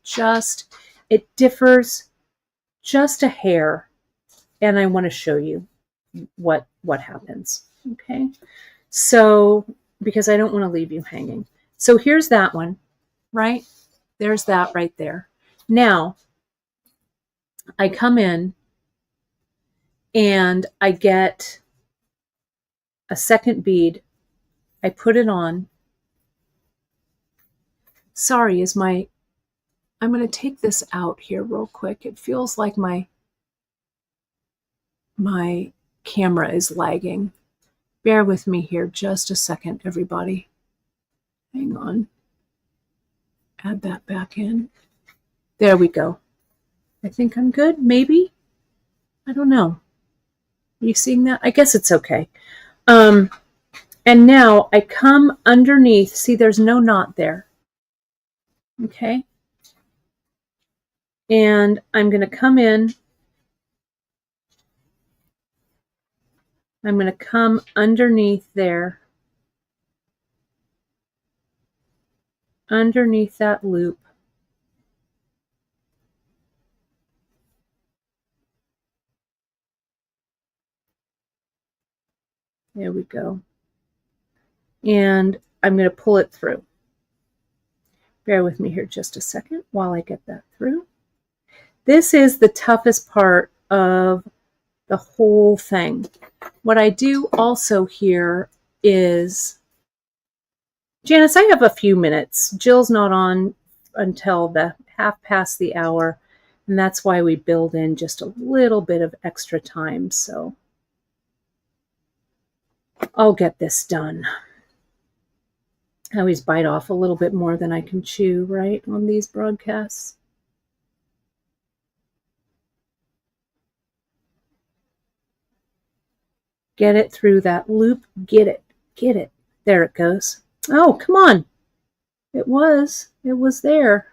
differs just a hair, and I want to show you what happens. Okay, so because I don't want to leave you hanging. So here's that one, right? There's that right there. Now I come in and I get a second bead. I put it on. Sorry, I'm going to take this out here real quick. It feels like my camera is lagging. Bear with me here just a second, everybody. Hang on. Add that back in. There we go. I think I'm good, maybe? I don't know. Are you seeing that? I guess it's okay. And now I come underneath. See, there's no knot there. Okay? And I'm going to come in. I'm going to come underneath there. Underneath that loop. There we go. And I'm going to pull it through. Bear with me here just a second while I get that through. This is the toughest part of the whole thing. What I do also here is, Janice, I have a few minutes. Jill's not on until the 1/2 past the hour, and that's why we build in just a little bit of extra time. So I'll get this done. I always bite off a little bit more than I can chew, right, on these broadcasts. Get it through that loop. Get it. Get it. There it goes. Oh, come on. It was there.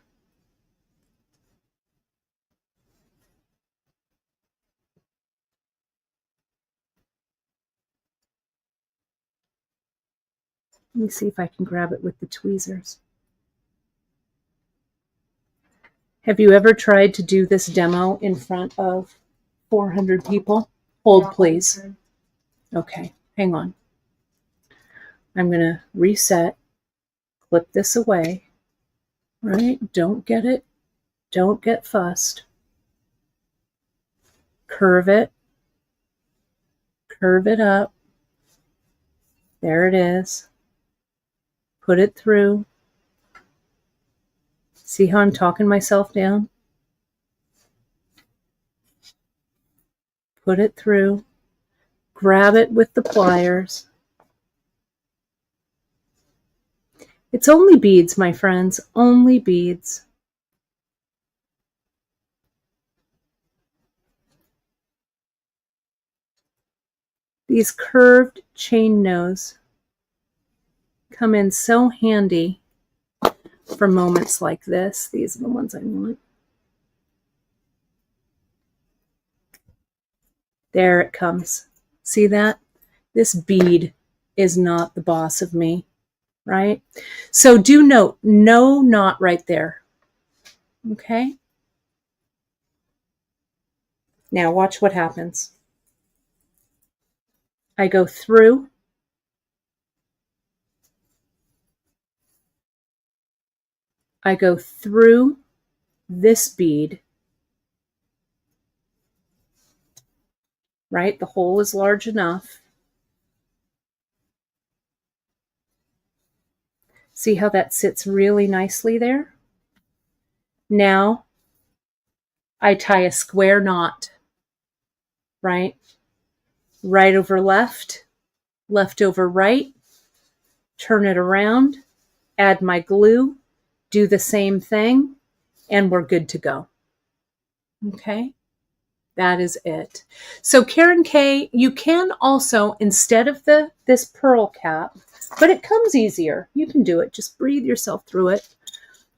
Let me see if I can grab it with the tweezers. Have you ever tried to do this demo in front of 400 people? Hold, please. Okay, hang on. I'm going to reset, clip this away, right? Don't get it. Don't get fussed. Curve it up. There it is. Put it through. See how I'm talking myself down? Put it through. Grab it with the pliers. It's only beads, my friends, only beads. These curved chain nose come in so handy for moments like this. These are the ones I want. There it comes. See that? This bead is not the boss of me, right? So do note, no knot right there. Okay? Now watch what happens. I go through. I go through this bead. Right? The hole is large enough. See how that sits really nicely there? Now I tie a square knot, right? Right over left, left over right, turn it around, add my glue, do the same thing, and we're good to go. Okay? That is it. So Karen K, you can also, instead of this pearl cap, but it comes easier. You can do it. Just breathe yourself through it.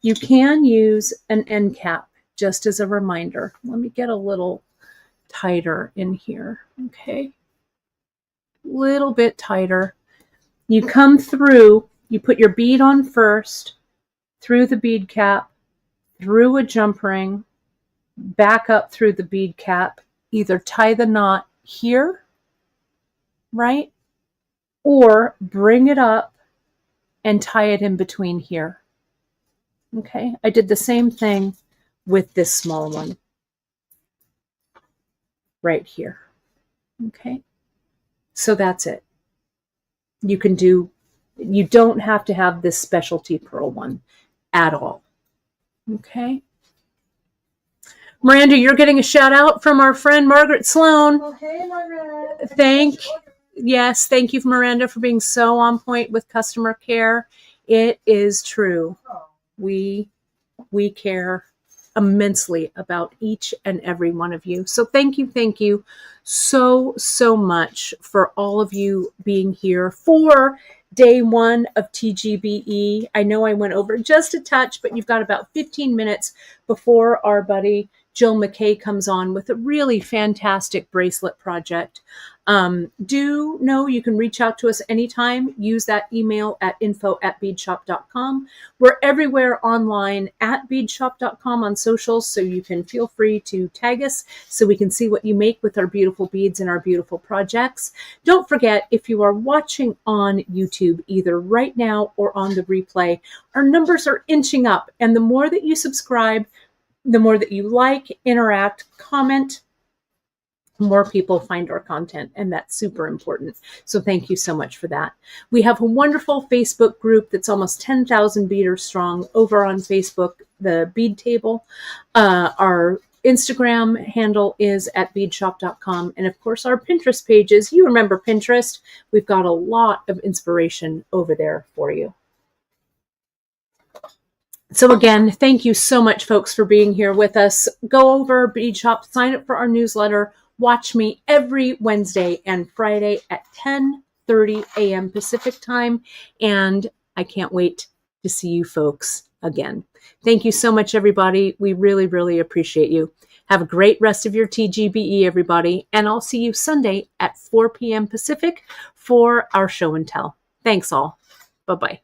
You can use an end cap, just as a reminder. Let me get a little tighter in here. Okay. Little bit tighter. You come through, you put your bead on first, through the bead cap, through a jump ring, back up through the bead cap, either tie the knot here, right? Or bring it up and tie it in between here. Okay, I did the same thing with this small one right here. Okay, so that's it. You can do, you don't have to have this specialty pearl one at all. Okay. Miranda, you're getting a shout out from our friend Margaret Sloan. Oh, hey, Margaret. Thank you, Miranda, for being so on point with customer care. It is true. Oh. We care immensely about each and every one of you. So thank you so much for all of you being here for day one of TGBE. I know I went over just a touch, but you've got about 15 minutes before our buddy Jill McKay comes on with a really fantastic bracelet project. Do know you can reach out to us anytime. Use that email at info@beadshop.com. We're everywhere online at beadshop.com on socials, so you can feel free to tag us so we can see what you make with our beautiful beads and our beautiful projects. Don't forget, if you are watching on YouTube, either right now or on the replay, our numbers are inching up, and the more that you subscribe, the more that you like, interact, comment, more people find our content, and that's super important. So thank you so much for that. We have a wonderful Facebook group that's almost 10,000 beaders strong over on Facebook, the Bead Table. Our Instagram handle is at beadshop.com. And of course, our Pinterest pages. You remember Pinterest. We've got a lot of inspiration over there for you. So again, thank you so much, folks, for being here with us. Go over Bead Shop, sign up for our newsletter. Watch me every Wednesday and Friday at 10:30 a.m. Pacific time. And I can't wait to see you folks again. Thank you so much, everybody. We really appreciate you. Have a great rest of your TGBE, everybody. And I'll see you Sunday at 4 p.m. Pacific for our show and tell. Thanks all. Bye-bye.